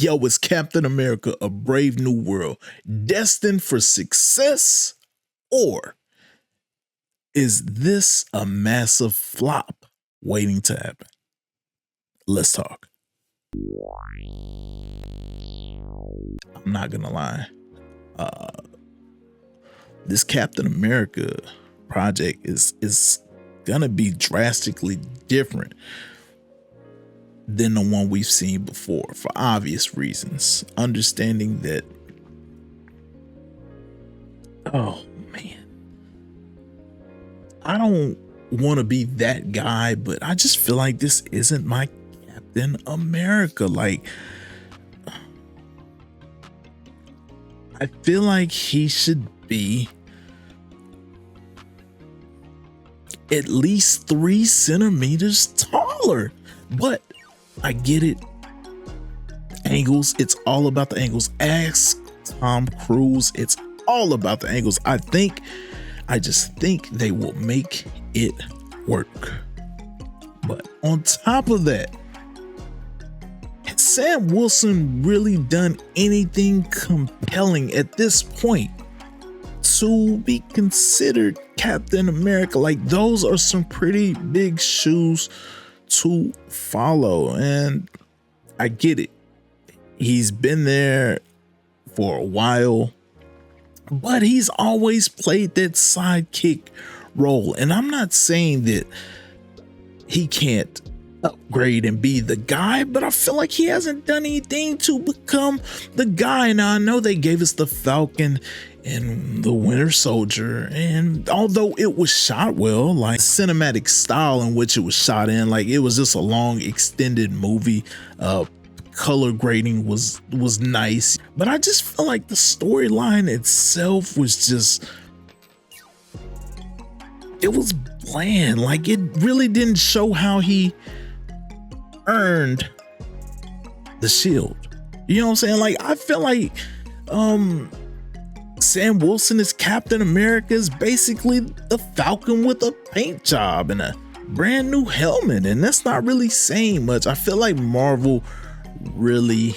Yo, is Captain America: A Brave New World destined for success, or is this a massive flop waiting to happen? Let's talk. I'm not gonna lie. This Captain America project is gonna be drastically different than the one we've seen before, for obvious reasons. Understanding that, oh man, I don't want to be that guy, but I just feel like this isn't my Captain America. Like, I feel like he should be at least 3 centimeters taller, but I get it. Angles, it's all about the angles. Ask Tom Cruise, it's all about the angles. I just think they will make it work. But on top of that, has Sam Wilson really done anything compelling at this point to be considered Captain America? Like, those are some pretty big shoes to follow, and I get it. He's been there for a while, but he's always played that sidekick role. And I'm not saying that he can't upgrade and be the guy, but I feel like he hasn't done anything to become the guy. Now, I know they gave us the Falcon and the Winter Soldier, and although it was shot well, like cinematic style in which it was shot in, like it was just a long extended movie, color grading was nice, but I just feel like the storyline itself was just, it was bland. Like, it really didn't show how he earned the shield. You know what I'm saying? Like, I feel like Sam Wilson as Captain America is basically the Falcon with a paint job and a brand new helmet, and that's not really saying much. I feel like Marvel really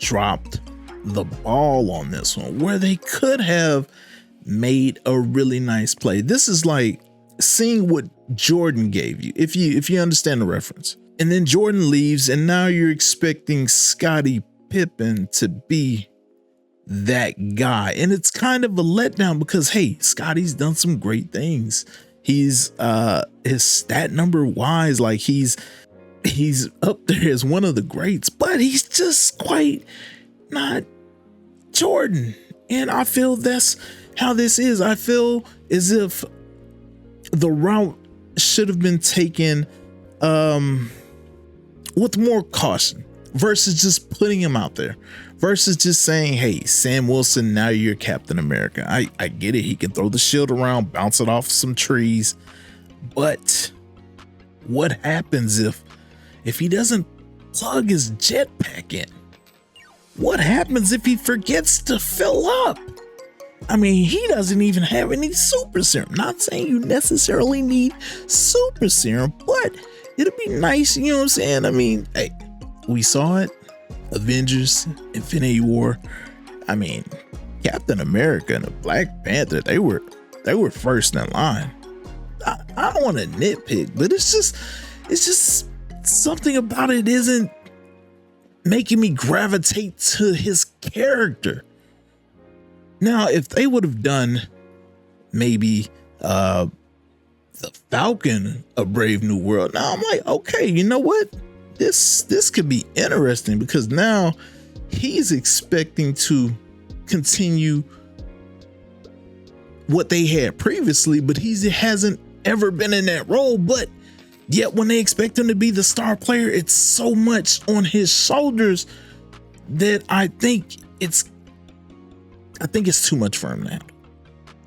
dropped the ball on this one, where they could have made a really nice play. This is like seeing what Jordan gave you, if you understand the reference. And then Jordan leaves, and now you're expecting Scottie Pippen to be that guy, and it's kind of a letdown because, hey, Scotty's done some great things. He's his stat number wise, like he's up there as one of the greats, but he's just quite not Jordan. And I feel that's how this is. I feel as if the route should have been taken with more caution versus just putting him out there, versus just saying, hey, Sam Wilson, now you're Captain America. I get it. He can throw the shield around, bounce it off some trees. But what happens if he doesn't plug his jetpack in? What happens if he forgets to fill up? I mean, he doesn't even have any super serum. Not saying you necessarily need super serum, but it'd be nice, you know what I'm saying? I mean, hey, we saw it. Avengers, Infinity War. I mean, Captain America and the Black Panther, they were first in line. I don't want to nitpick, but it's just something about it isn't making me gravitate to his character. Now, if they would have done maybe the Falcon, A Brave New World, now I'm like, okay, you know what? This could be interesting, because now he's expecting to continue what they had previously, but he hasn't ever been in that role. But yet when they expect him to be the star player, it's so much on his shoulders that I think it's too much for him now,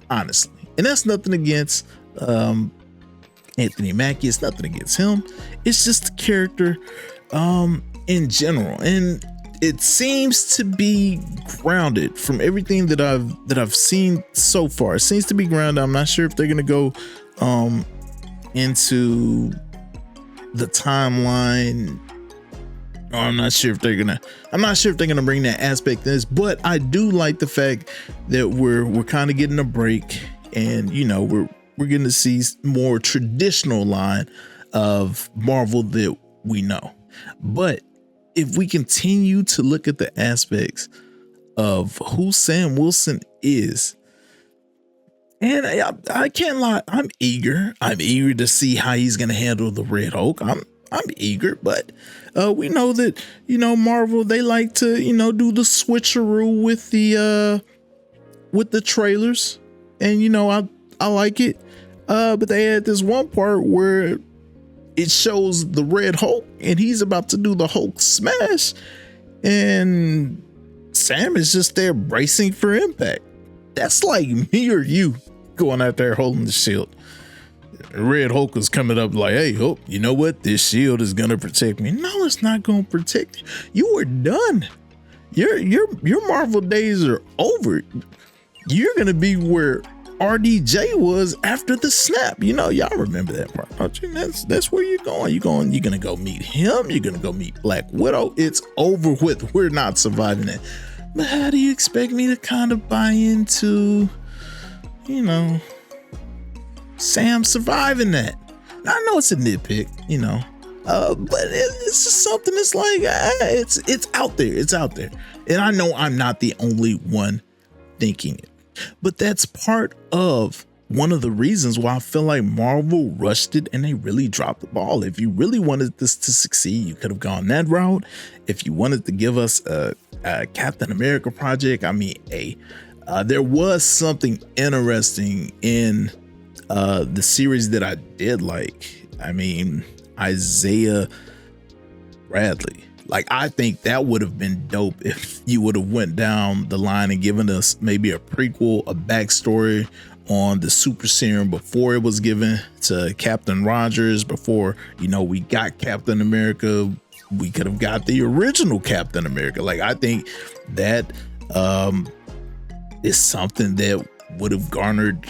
honestly. And that's nothing against Anthony Mackie. It's nothing against him. It's just the character in general, and it seems to be grounded from everything that I've seen so far. It seems to be grounded. I'm not sure if they're gonna go into the timeline I'm not sure if they're gonna bring that aspect to this, but I do like the fact that we're kind of getting a break, and you know, we're getting to see more traditional line of Marvel that we know. But if we continue to look at the aspects of who Sam Wilson is, and I can't lie, I'm eager to see how he's gonna handle the Red Hulk. I'm eager, but we know that, you know, Marvel, they like to, you know, do the switcheroo with the trailers, and you know, I like it. But they had this one part where it shows the Red Hulk and he's about to do the Hulk smash, and Sam is just there bracing for impact. That's like me or you going out there holding the shield. Red Hulk is coming up like, hey, Hulk, you know what? This shield is gonna protect me. No, it's not gonna protect you. You are done. Your Marvel days are over. You're gonna be where RDJ was after the snap. You know, y'all remember that part, don't you? That's where you're going. You're gonna go meet him. You're gonna go meet Black Widow. It's over with. We're not surviving that. But how do you expect me to kind of buy into, you know, Sam surviving that? I know it's a nitpick, you know, but it's just something that's like, it's out there. It's out there. And I know I'm not the only one thinking it, but that's part of one of the reasons why I feel like Marvel rushed it and they really dropped the ball. If you really wanted this to succeed, you could have gone that route. If you wanted to give us a Captain America project, I mean, there was something interesting in the series that I did like. I mean, Isaiah Bradley. Like, I think that would have been dope if you would have went down the line and given us maybe a prequel, a backstory on the super serum before it was given to Captain Rogers, before, you know, we got Captain America. We could have got the original Captain America. Like, I think that is something that would have garnered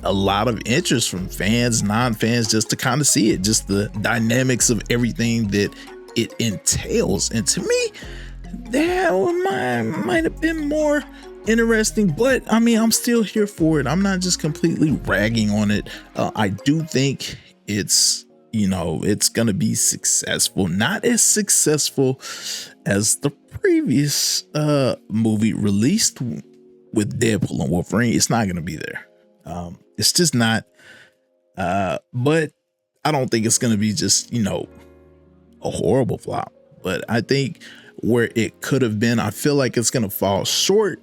a lot of interest from fans, non-fans, just to kind of see it, just the dynamics of everything that it entails. And to me, that might have been more interesting, but I mean, I'm still here for it. I'm not just completely ragging on it. I do think it's, you know, it's gonna be successful, not as successful as the previous movie released with Deadpool and Wolverine. It's not gonna be there. It's just not, but I don't think it's going to be just, you know, a horrible flop, but I think where it could have been, I feel like it's going to fall short,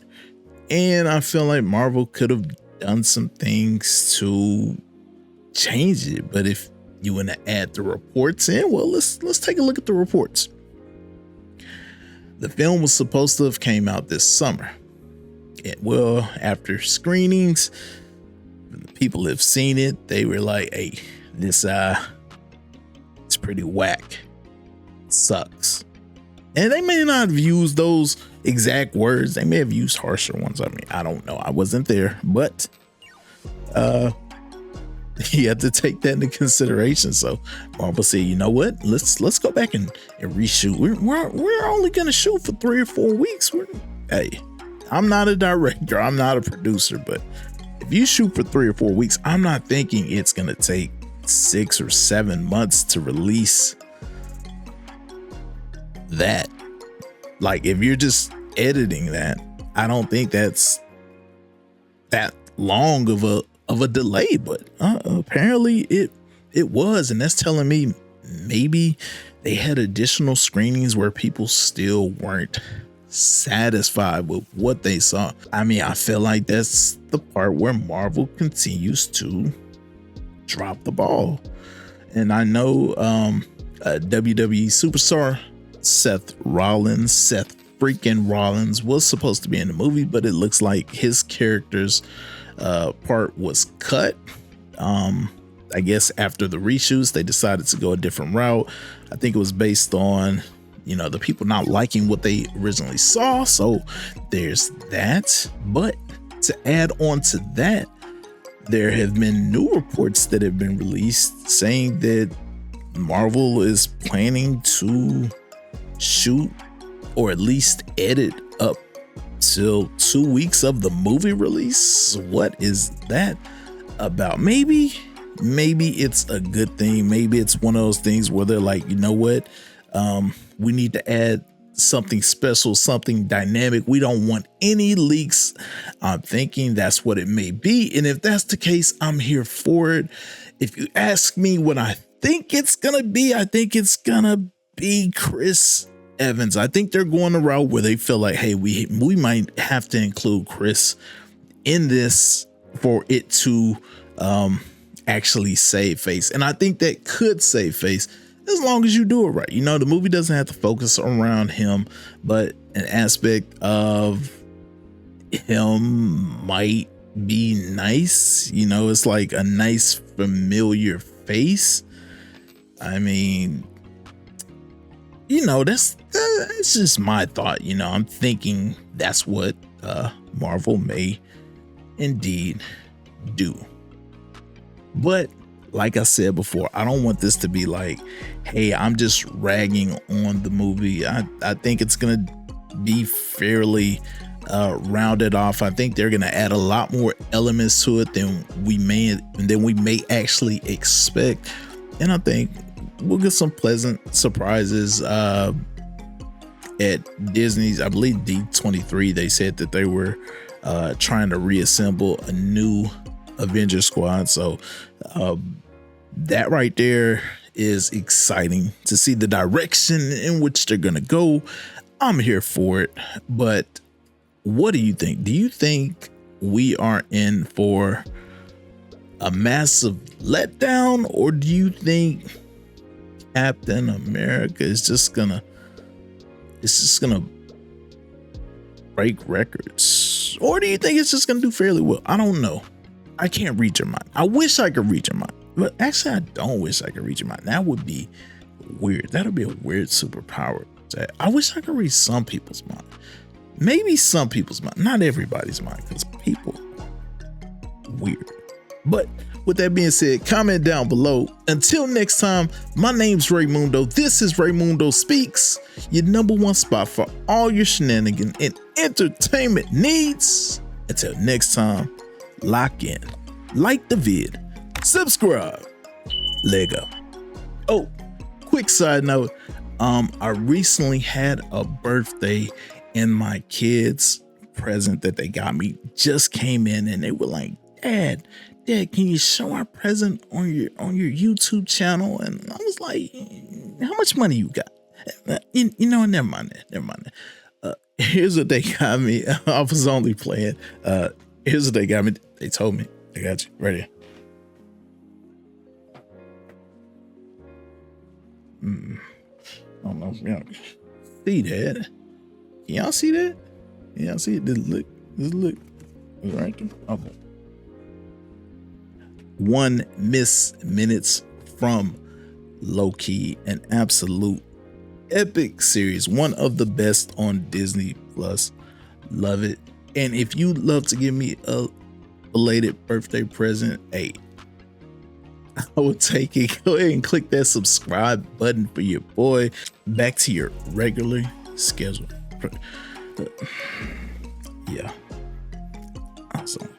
and I feel like Marvel could have done some things to change it. But if you want to add the reports in, well, let's take a look at the reports. The film was supposed to have came out this summer. Well, after screenings, people have seen it. They were like, hey, this it's pretty whack. It sucks. And they may not have used those exact words. They may have used harsher ones. I mean, I don't know. I wasn't there, but you have to take that into consideration. So Marvel said, you know what? Let's go back and reshoot. We're only gonna shoot for 3 or 4 weeks. Hey, I'm not a director. I'm not a producer, but if you shoot for 3 or 4 weeks, I'm not thinking it's going to take 6 or 7 months to release that. Like, if you're just editing that, I don't think that's that long of a delay, but apparently it was. And that's telling me maybe they had additional screenings where people still weren't satisfied with what they saw. I mean, I feel like that's the part where Marvel continues to drop the ball. And I know WWE superstar Seth freaking Rollins was supposed to be in the movie, but it looks like his character's part was cut. I guess after the reshoots, they decided to go a different route. I think it was based on, you know, the people not liking what they originally saw. So there's that. But to add on to that, there have been new reports that have been released saying that Marvel is planning to shoot or at least edit up till 2 weeks of the movie release. What is that about? Maybe it's a good thing. Maybe it's one of those things where they're like, you know what, we need to add something special, something dynamic. We don't want any leaks. I'm thinking that's what it may be, and if that's the case, I'm here for it. If you ask me what I think it's gonna be, I think it's gonna be Chris Evans. I think they're going the route where they feel like, hey, we might have to include Chris in this for it to actually save face. And I think that could save face as long as you do it right. You know, the movie doesn't have to focus around him, but an aspect of him might be nice. You know, it's like a nice familiar face. I mean, you know, that's just my thought. You know, I'm thinking that's what Marvel may indeed do. But like I said before, I don't want this to be like, hey, I'm just ragging on the movie. I think it's gonna be fairly rounded off. I think they're gonna add a lot more elements to it than we may actually expect, and I think we'll get some pleasant surprises at Disney's, I believe D23. They said that they were trying to reassemble a new Avengers squad. So that right there is exciting to see the direction in which they're gonna go. I'm here for it. But what do you think? Do you think we are in for a massive letdown, or do you think Captain America is just gonna break records? Or do you think it's just gonna do fairly well? I don't know. I can't read your mind. I wish I could read your mind, but actually I don't wish I could read your mind. That would be weird. That would be a weird superpower. I wish I could read some people's mind. Maybe some people's mind, not everybody's mind, because people are weird. But with that being said, comment down below. Until next time, my name's Raymundo. This is Raymundo Speaks, your #1 spot for all your shenanigans and entertainment needs. Until next time, lock in, like the vid, subscribe, Lego. Oh, quick side note, I recently had a birthday and my kids' present that they got me just came in, and they were like, Dad, can you show our present on your YouTube channel? And I was like, how much money you got? You know, never mind that. Here's what they got me. I was only playing. Here's what they got me. They told me. I got you right here. I don't know if y'all see that. Can y'all see that? Y'all see it? This look right there. Okay. 1 missed minutes from Loki, an absolute epic series, one of the best on Disney Plus. Love it. And if you love to give me a belated birthday present, hey, I would take it. Go ahead and click that subscribe button for your boy. Back to your regularly scheduled. Yeah. Awesome.